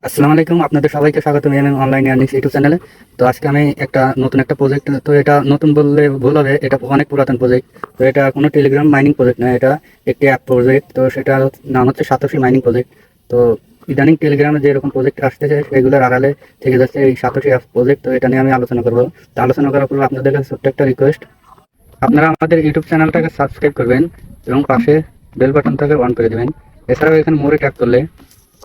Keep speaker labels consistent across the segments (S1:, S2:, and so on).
S1: আসসালামু আলাইকুম, আপনাদের সবাইকে স্বাগতম এমএম অনলাইন আর্নিংস ইউটিউব চ্যানেলে। তো আজকে আমি একটা নতুন প্রজেক্ট, তো এটা নতুন বললে ভুল হবে, এটা অনেক পুরাতন প্রজেক্ট। তো এটা কোনো টেলিগ্রাম মাইনিং প্রজেক্ট নয়, এটা একটি অ্যাপ প্রজেক্ট। তো সেটা নাম হচ্ছে সাতোশি মাইনিং প্রজেক্ট। তো ইদানিং টেলিগ্রামে যে এরকম প্রজেক্ট আসতেছে সেগুলোর আড়ালে থেকে যাচ্ছে এই সাতোশি অ্যাপ প্রজেক্ট। তো এটা নিয়ে আমি আলোচনা করবো। তো আলোচনা করার পর আপনাদের কাছে ছোট্ট একটা রিকোয়েস্ট, আপনারা আমাদের ইউটিউব চ্যানেলটাকে সাবস্ক্রাইব করবেন এবং পাশে বেল বাটনটাকে অন করে দেবেন। এছাড়াও এখানে মোরে ট্যাপ করলে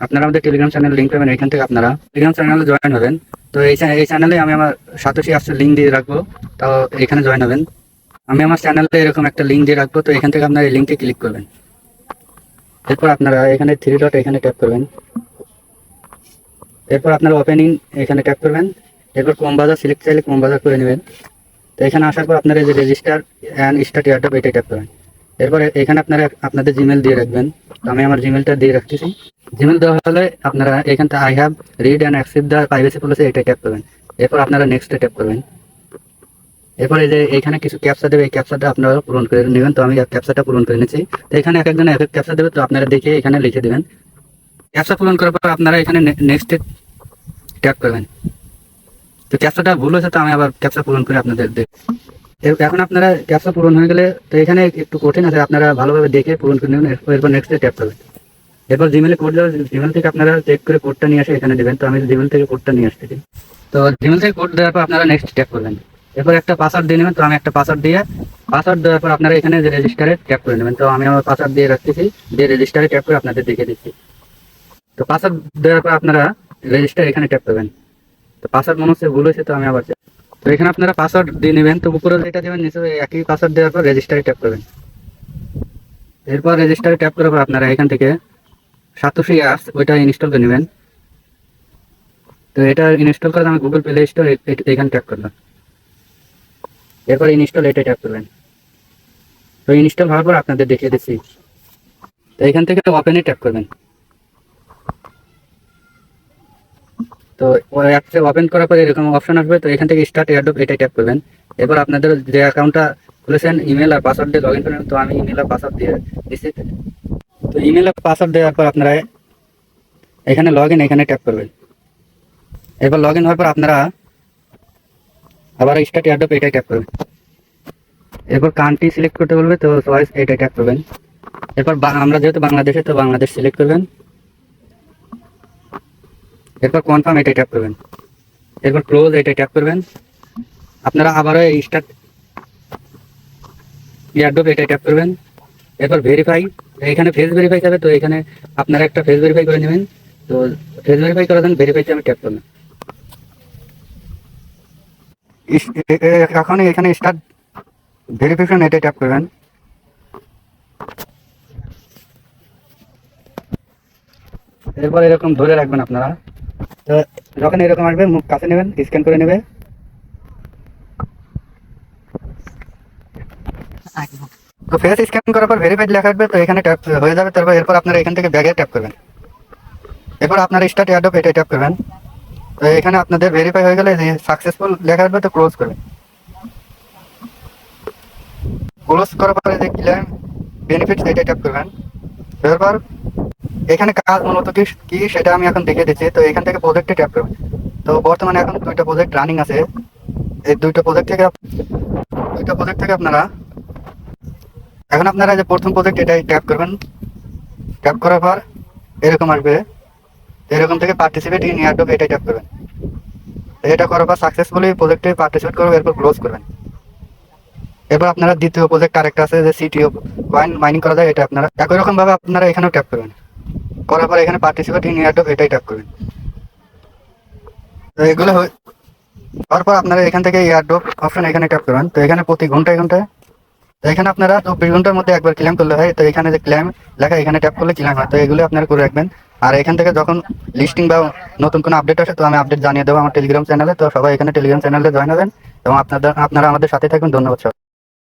S1: আপনারা আমাদের টেলিগ্রাম চ্যানেল লিঙ্ক পাবেন, এখান থেকে আপনারা টেলিগ্রাম চ্যানেলে জয়েন হবেন। তো এই চ্যানেলে আমি আমার সাতোশি অ্যাপসের লিঙ্ক দিয়ে রাখবো, তো এখানে জয়েন হবেন। আমি আমার চ্যানেলে এরকম একটা লিঙ্ক দিয়ে রাখবো, তো এখান থেকে আপনারা এই লিঙ্কে ক্লিক করবেন। এরপর আপনারা এখানে থ্রি ডট এখানে ট্যাপ করবেন। এরপর আপনারা ওপেনিং এখানে ট্যাপ করবেন। এরপর ক্রোম ব্রাউজার সিলেক্ট চাইলে ক্রোম ব্রাউজার করে নেবেন। তো এখানে আসার পর আপনারা এই যে রেজিস্টার অ্যান্ড স্টার্ট এয়ারড্রপ এটা ট্যাপ করবেন। এরপরে এখানে আপনারা আপনাদের জিমেল দিয়ে রাখবেন। তো আমি আমার জিমেলটা দিয়ে রাখতেছি। জিমেল দেওয়া হলে আপনারা এখান থেকে I have read and accept the privacy policy এটা ট্যাপ করবেন। এরপর আপনারা নেক্সটে ট্যাপ করবেন। এরপরে যে এখানে কিছু ক্যাপচা দেবে, এই ক্যাপচাটা আপনারা পূরণ করে নেবেন। তো আমি ক্যাপচাটা পূরণ করে নিচ্ছি। তো এখানে এক একজন এক এক ক্যাপচা দেবে, তো আপনারা দেখে এখানে লিখে দেবেন। ক্যাপচা পূরণ করার পর আপনারা এখানে নেক্সটে ট্যাপ করবেন। তো ক্যাপচাটা ভুল হয়েছে, তো আমি আবার ক্যাপচা পূরণ করে আপনাদের এখন আপনারা ক্যাপচা পূরণ হয়ে গেলে, তো এখানে একটু কঠিন আছে, আপনারা ভালোভাবে দেখে পূরণ করে নেবেন। এরপর নেক্সটে ট্যাপ করবেন। এরপর জিমেলে কোড দেওয়া, জিমেল থেকে আপনারা চেক করে কোডটা নিয়ে আসে এখানে দেবেন। তো আমি জিমেল থেকে কোডটা নিয়ে আসতেছি। তো জিমেল থেকে কোড দেওয়ার পর আপনারা নেক্সট ট্যাপ করবেন। এরপর একটা পাসওয়ার্ড দিয়ে নেবেন। তো আমি একটা পাসওয়ার্ড দেওয়ার পর আপনারা এখানে যে রেজিস্টারে ট্যাপ করে নেবেন। তো আমি আমার পাসওয়ার্ড দিয়ে রাখতেছি, দিয়ে রেজিস্টারে ট্যাপ করে আপনাদের দেখে দিচ্ছি। তো পাসওয়ার্ড দেওয়ার পর আপনারা রেজিস্টার এখানে ট্যাপ করবেন। তো পাসওয়ার্ড মনে হচ্ছে ভুল হয়েছে, তো আমি আবার তো এখানে আপনারা পাসওয়ার্ড দিয়ে নেবেন। তো উপরে যেটা দেবেন নিচে একই পাসওয়ার্ড দেওয়ার পর রেজিস্টারে ট্যাপ করবেন। এরপর রেজিস্টারে ট্যাপ করার পর আপনারা এখান থেকে সাতোশি অ্যাপস ওইটা ইনস্টল করে নেবেন। তো এটা ইনস্টল করার আমি গুগল প্লে স্টোর এখানে ট্যাপ করলাম। এরপর ইনস্টল এটা ট্যাপ করবেন। তো ইনস্টল হওয়ার পর আপনাদের দেখিয়ে দিচ্ছি। তো এখান থেকে ওপেনে ট্যাপ করবেন। তো অ্যাপসে ওপেন করার পর এরকম অপশন আসবে। তো এখান থেকে স্টার্ট এয়ারড্রপ এটা ট্যাপ করবেন। এরপর আপনাদের যে অ্যাকাউন্টটা খুলেছেন ইমেল আর পাসওয়ার্ড দিয়ে লগ ইন করবেন। তো আমি ইমেল আর পাসওয়ার্ড দিয়ে দিচ্ছি। তো ইমেল আর পাসওয়ার্ড দেওয়ার পর আপনারা এখানে লগ ইন এখানে ট্যাপ করবেন। এরপর লগ ইন হওয়ার পর আপনারা আবার স্টার্ট এয়ারড্রপ এটা ট্যাপ করবেন। এরপর কান্ট্রি সিলেক্ট করতে বলবে, তো চয়েস এটা ট্যাপ করবেন। এরপর আমরা যেহেতু বাংলাদেশে, তো বাংলাদেশ সিলেক্ট করবেন। এরপর কনফার্ম এটা ট্যাপ করবেন। এরপর ক্লোজ এটা ট্যাপ করবেন। আপনারা আবারও স্টার্ট এয়ারড্রপ এটা ট্যাপ করবেন। এরপর ভেরিফাই, এখানে ফেস ভেরিফাই যাবে। তো এখানে আপনারা একটা ফেস ভেরিফাই করে নেবেন। তো ফেস ভেরিফাই করার জন্য ভেরিফাইতে আমি ট্যাপ করলাম। এখন এখানে স্টার্ট ভেরিফিকেশন এটা ট্যাপ করবেন। এরপর এরকম ধরে রাখবেন আপনারা। তো যখন এরকম আসবে মুখ কাছে নেবেন, স্ক্যান করে নেবে। তো ফেস স্ক্যান করার পর ভেরিফাইড লেখা আসবে। তো এখানে ট্যাপ হয়ে যাবে। তারপর এরপর আপনারা এখান থেকে ব্যাগে ট্যাপ করবেন। এরপর আপনারা স্টার্ট এয়ারড্রপ এটা ট্যাপ করবেন। তো এখানে আপনাদের ভেরিফাই হয়ে গেলে সাকসেসফুল লেখা আসবে। তো ক্লোজ করবেন। ক্লোজ করার পরে যে ক্লেম বেনিফিটস এটা ট্যাপ করবেন। এরপর এখানে কাজ মূলত কি সেটা আমি এখন দেখে দিচ্ছি। তো এখান থেকে প্রজেক্টে ট্যাপ করবেন। তো বর্তমানে এখন দুইটা প্রজেক্ট রানিং আছে। এই দুইটা প্রজেক্ট থেকে আপনারা এখন আপনারা যে প্রথম প্রজেক্ট এটাই ট্যাপ করবেন। ট্যাপ করার পর এরকম আসবে। এরকম থেকে পার্টিসিপেট ইন এয়ারড্রপ এটাই ট্যাপ করবেন। এটা করার পর সাকসেসফুলি প্রজেক্টে পার্টিসিপেট করবে। এরপর ক্লোজ করবেন। এরপর আপনারা দ্বিতীয় প্রজেক্ট আরেকটা আছে যে সিটিও কয়েন মাইনিং করা যায়, এটা আপনারা একই রকম ভাবে আপনারা এখানেও ট্যাপ করবেন। করার পর এখানে পার্টিসিপেট ইন এয়ারড্রপ এটাই ট্যাপ করবেন। তো এগুলো তারপর আপনারা এখান থেকে এয়ারড্রপ অপশন এখানে ট্যাপ করবেন। তো এখানে প্রতি ঘন্টায় তো এখানে আপনারা 24 ঘন্টার মধ্যে একবার ক্লেম করলে হয়। তো এখানে যে ক্লেম লেখা এখানে ট্যাপ করলে ক্লেম হয়। তো এগুলো আপনারা করে রাখবেন। আর এখান থেকে যখন লিস্টিং বা নতুন কোনো আপডেট আসে, তো আমি আপডেট জানিয়ে দেবো আমার টেলিগ্রাম চ্যানেলে। তো সবাই এখানে টেলিগ্রাম চ্যানেলে জয়েন হবেন এবং আপনারা আমাদের সাথে থাকবেন। ধন্যবাদ সবাই।